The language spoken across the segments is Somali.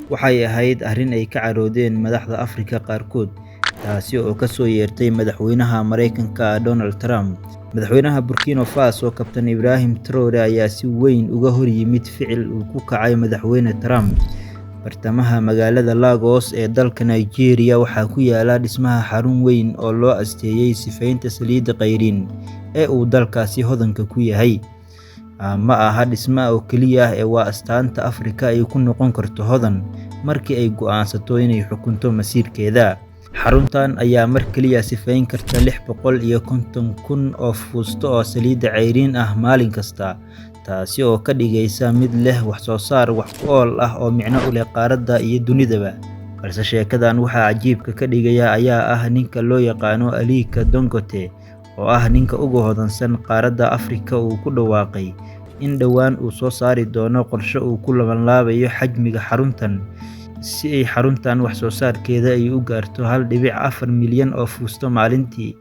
waxay ahayd arrin ay ka caroodeen madaxda Afrika qaarkood, taasi oo ka soo yeertay madaxweynaha Mareykanka Donald Trump. Madaxweynaha Burkina Faso Kabtan Ibrahim Traore ayaa si weyn uga hor yimid ficil uu ku kacay madaxweyne Trump. Bartamaha magaalada Lagos ee dalka Nigeria waxaa ku yaala dhismaha xarun weyn oo loo asteeyay sifaynta saliidda qayriin ee uu dalkaasi hodanka ku yahay. Ma aha dhismo oo keliya waa astaanta Afrika ay ku noqon karto hodan markii ay go'aansato inay xukunto masiirkeeda. Xaruntan ayaa mar kaliya sifayn karta 650,000 oo fuusto oo saliidda cayriin ah maalin kasta, taasi oo ka dhigaysa mid leh wax soo saar wax ku ool ah oo micno u leh qaaradda iyo dunidaba. Balse sheekadan waxaa cajiibka ka dhigaya ayaa ah ninka loo yaqaano Aliko Dangote, oo ah ninka ugu hodansan qaaradda Afrika uu ku dhawaaqay in dhowaan uu soo saari doono qorshe uu ku labanlaabayo xajmiga xaruntan si ay xaruntan wax soo saarkeeda ay u gaarto 1.4 milyan oo fuusto maalintii.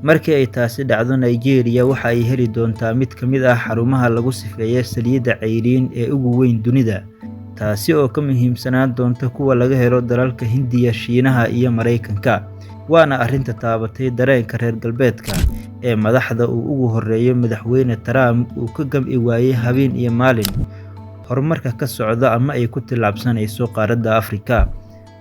Markii ay taasi dhacdo, Nigeria waxa ay heli doontaa mid ka mid ah xarumaha lagu sifeeyo saliidda cayriin ee ugu weyn dunida, taasi oo ka muhiimsanaan doonta kuwa laga helo dalalka Hindiya, Shiinaha iyo Mareykanka. Waana arrinta taabatay dareenka reer galbeedka ee madaxda uu ugu horeeyo madaxweyne Trump uu ka gam'i waayay habeen iyo maalin horumarka ka socda ama ay ku tillaabsanayso qaaradda Afrika.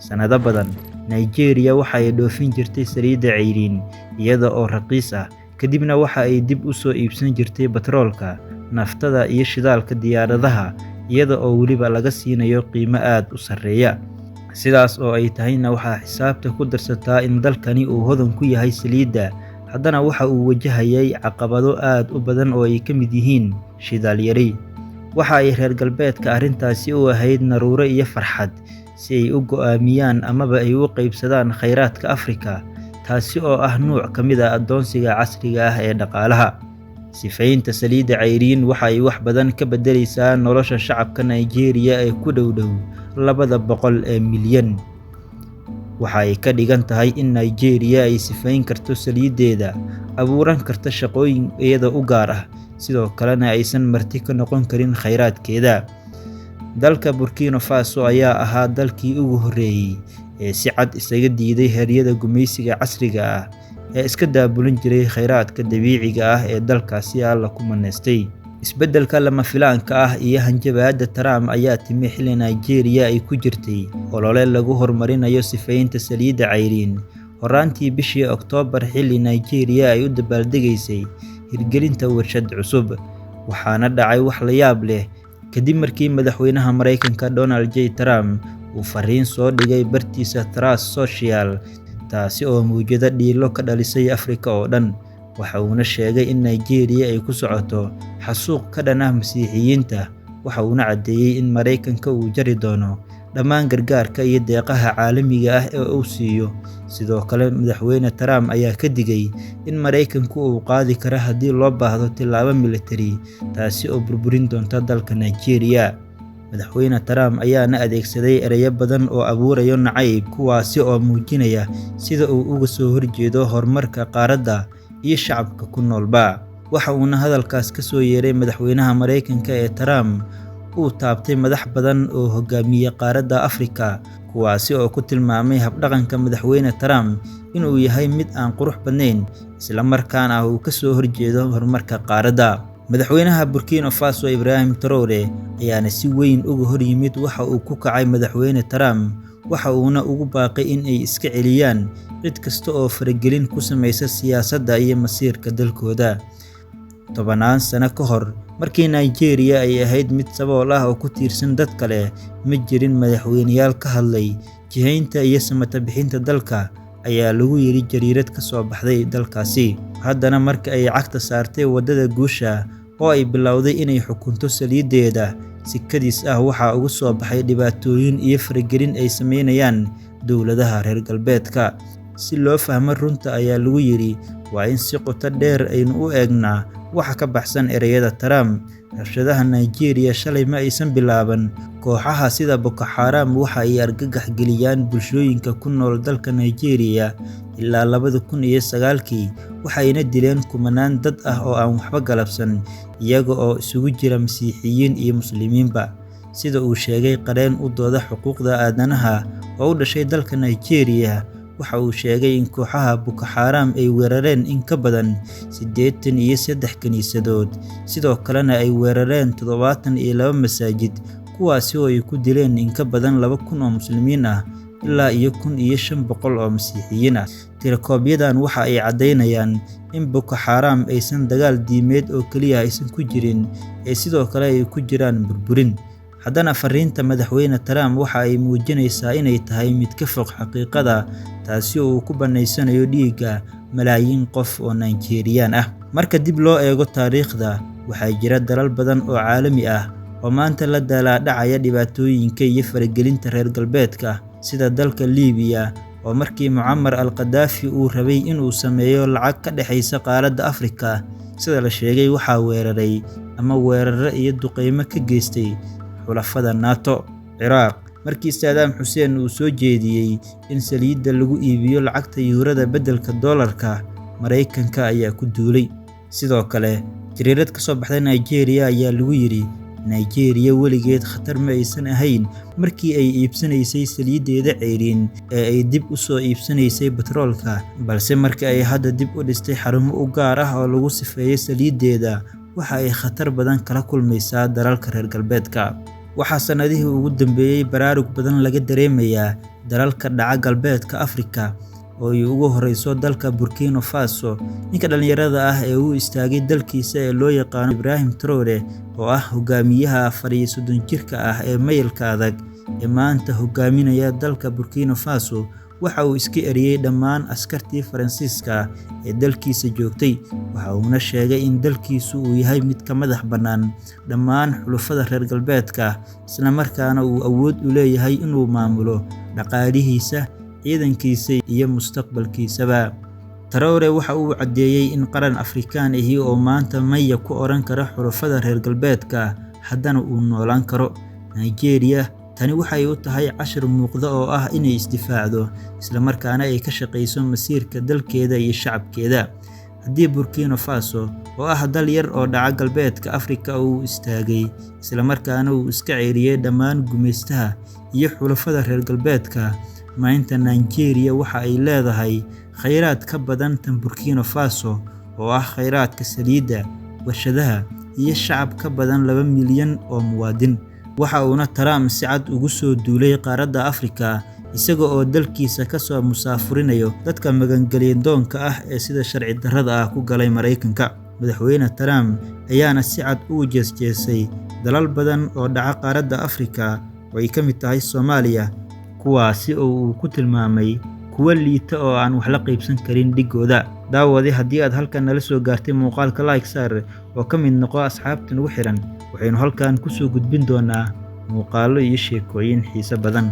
Sanado badan, Nigeria waxa ay dhoofin jirtay saliidda cayriin iyada oo raqiis ah, kadibna waxa ay dib u soo iibsan jirtay batroolka, naftada iyo shidaalka diyaaradaha iyada oo weliba laga siinayo qiimo aad u sarreeya. Sidaas oo ay tahayna waxaa xisaabta ku darsataa in dalkani uu hodan ku yahay saliidda, haddana waxa uu wajahayay caqabado aad u badan oo ay ka mid yihiin shidaal yari. Waxa ay reer galbeedka arrintaasi u ahayd naruuro iyo farxad si ay u go'aamiyaan amaba ay u qaybsadaan kheyraadka Afrika, taasi oo ah nuuc ka mid ah addoonsiga casriga ah ee dhaqaalaha. Sifaynta saliidda cayriin waxa ay wax badan ka beddelaysaa nolosha shacabka Nigeria ee ku dhow 200 milyan. Waxa ay ka dhigan tahay in Nigeria ay sifayn karto saliiddeeda, abuuran karto shaqooyin iyada u gaar ah, sidoo kalena aysan marti ka noqon karin kheyraadkeeda. Dalka Burkina Faso ayaa ahaa dalkii ugu horreeyay ee si cad isaga diiday heeryada gumaysiga casriga ah ee iska daabulin jiray kheyraadka dabiiciga ah ee dalkaasi Alla ku manaystay. Isbeddelka lama filaanka ah iyo hanjabaadda Trump ayaa timi xilli Nigeria ay ku jirtay olole lagu horumarinayo sifaynta saliidda cayriin. Horaantii bishii Oktoobar, xilli Nigeria ay u dabaaldegaysay hirgelinta warshad cusub, waxaana dhacay wax la yaab leh kadib markii madaxweynaha Mareykanka Donald J. Trump uu fariin soo dhigay bartiisa Truth Social, taasi oo muujada dhiilo ka dhalisay Afrika oo dhan. Waxa uuna sheegay in Nigeria ay ku socoto xasuuq ka dhan ah Masiixiyiinta, waxa uuna caddeeyay in Mareykanka uu jari doono dhammaan gargaarka iyo deeqaha caalamiga ah ee uu siiyo. Sidoo kale, madaxweyne Trump ayaa ka digay in Mareykanku uu qaadi karo haddii loo baahdo tillaabo militari, taasi oo burburin doonta dalka Nigeria. Madaxweyne Trump ayaana adeegsaday ereyo badan oo abuuraya nacayb, kuwaasi oo muujinaya sida uu uga soo horjeedo horumarka qaaradda iyo shacabka ku noolba. Waxa uuna hadalkaas ka soo yeeray madaxweynaha Mareykanka ee Trump uu taabtay madax badan oo hogaamiya qaaradda Afrika, kuwaasi oo ku tilmaamay habdhaqanka madaxweyne Trump inuu yahay mid aan qurux badnayn, isla markaana uu ka soo horjeedo horumarka qaaradda. Madaxweynaha Burkina Faso Ibrahim Traore ayaana si weyn uga hor yimid waxa uu ku kacay madaxweyne Trump, waxa uuna ugu baaqay in ay iska celiyaan cid kasta oo faragelin ku samaysa siyaasadda iyo masiirka dalkooda. 10 sano ka hor, markii Nigeria ay ahayd mid sabool ah oo ku tiirsan dad kale, ma jirin madaxweyneyaal ka hadlay jihaynta iyo samata bixinta dalka, ayaa lagu yiri jariirad ka soo baxday dalkaasi. Haddana marka ay cagta saartay waddada guusha oo ay bilowday inay xukunto saliiddeeda, si kadis ah waxaa ugu soo baxay dhibaatooyin iyo faragelin ay sameynayaan dowladaha reer galbeedka. Si loo fahmo runta, ayaa lagu yiri, waa in si qoto dheer aynu u eegnaa waxa ka baxsan ereyada Trump. Rabshadaha Nigeria shalay ma aysan bilaaban. Kooxaha sida Boko Haram waxa ay argagax geliyaan bulshooyinka ku nool dalka Nigeria ilaa 2009, waxayna dileen kumanaan dad ah oo aan waxba galabsan, iyaga oo isugu jira Masiixiyiin iyo Muslimiinba. sida uu sheegay qareen u dooda xuquuqda aadanaha oo u dhashay dalka Nigeria. Waxa uu sheegay in kooxaha Boko Haram ay weerareen in ka badan 83 kaniisadood, sidoo kalena ay weerareen 72 masaajid, kuwaasi oo ay ku dileen in ka badan 2,000 oo muslimiin ah ilaa iyo 1,500 oo masiixiyiin ah. Tirakoobyadaan waxa ay caddaynayaan in Boko Haram aysan dagaal diimeed oo keliya aysan ku jirin, ee sidoo kale ay ku jiraan burburin. Haddana fariinta madaxweyne Trump waxa ay muujinaysaa inay tahay mid ka fog xaqiiqada, taasi oo uu ku banaysanayo dhiigga malaayiin qof oo Nigerian ah. Marka dib loo eego taariikhda, waxaa jira dalal badan oo caalami ah oo maanta la daalaa-dhacaya dhibaatooyinka iyo faragelinta reer galbeedka, sida dalka Liibiya oo markii Muammar al-Gaddafi uu rabay inuu sameeyo lacag ka dhexaysa qaaradda Afrika, sida la sheegay waxaa weeraray ama weeraro iyo duqeymo ka geystay xulafada NATO. Ciraaq, markii Saddam Hussein uu soo jeediyey in saliidda lagu iibiyo lacagta yuurada beddelka doolarka, Mareykanka ayaa ku duulay. Sidoo kale, jariirad ka soo baxday Nigeria ayaa lagu yidhi Nigeria weligeed khatar ma aysan ahayn markii ay iibsanaysay saliiddeeda ceyriin ee ay dib u soo iibsanaysay batroolka, balse markii ay hadda dib u dhistay xarumo u gaar ah oo lagu sifeeyo saliiddeeda, waxa ay khatar badan kala kulmaysaa dalalka reer galbeedka. Waxaa sanadihii ugu dambeeyay baraarug badan laga dareemayaa dalalka dhaca galbeedka Afrika oo ay ugu horeyso dalka Burkina Faso. Ninka dhalinyarada ah ee uu istaagay dalkiisa ee loo yaqaano Ibrahim Traoré, oo ah hogaamiyaha 34 jirka ah ee mayalka adag ee maanta hogaaminaya dalka Burkina Faso, waxa uu iska eriyay dhammaan askartii Faransiiska ee dalkiisa joogtay. Waxa uuna sheegay in dalkiisu uu yahay mid ka madax bannaan dhammaan xulafada reer galbeedka, isla markaana uu awood u leeyahay inuu maamulo dhaqaalihiisa, ciidankiisa iyo mustaqbalkiisaba. Traoré waxa uu caddeeyay in qaran Afrikaan ahi oo maanta maya ku oran kara xulafada reer galbeedka, haddana uu noolaan karo. Nigeria tani waxay u tahay cashar muuqda oo ah inay isdifaacdo, isla markaana ay ka shaqeyso masiirka dalkeeda iyo shacabkeeda. Haddii Burkina Faso oo ah dal yar oo dhaca galbeedka Afrika uu istaagay, isla markaana uu iska ceyriyay dhammaan gumeystaha iyo xulafada reer galbeedka, maanta Nigeria waxa ay leedahay kheyraad ka badan tan Burkina Faso oo ah kheyraadka saliidda, warshadaha iyo shacab ka badan 2 milyan oo muwaadin. Waxa uuna Trump si cad ugu soo duulay qaaradda Afrika, isaga oo dalkiisa ka soo musaafurinayo dadka magangelya doonka ah ee sida sharci darrada ah ku galay Mareykanka. Madaxweyne Trump ayaana si cad ugu jeesjeesay dalal badan oo dhaca qaaradda Afrika oo ay ka mid tahay Soomaaliya, kuwaasi oo uu ku tilmaamay kuwa liita oo aan wax la qaybsan karin dhigooda. Daawade, haddii aad halkan nala soo gaartay muuqaalka like saar oo ka mid noqo asxaabta nagu xiran, waxaynu halkan ku soo gudbin doonaa muuqaallo iyo sheekooyin xiiso badan.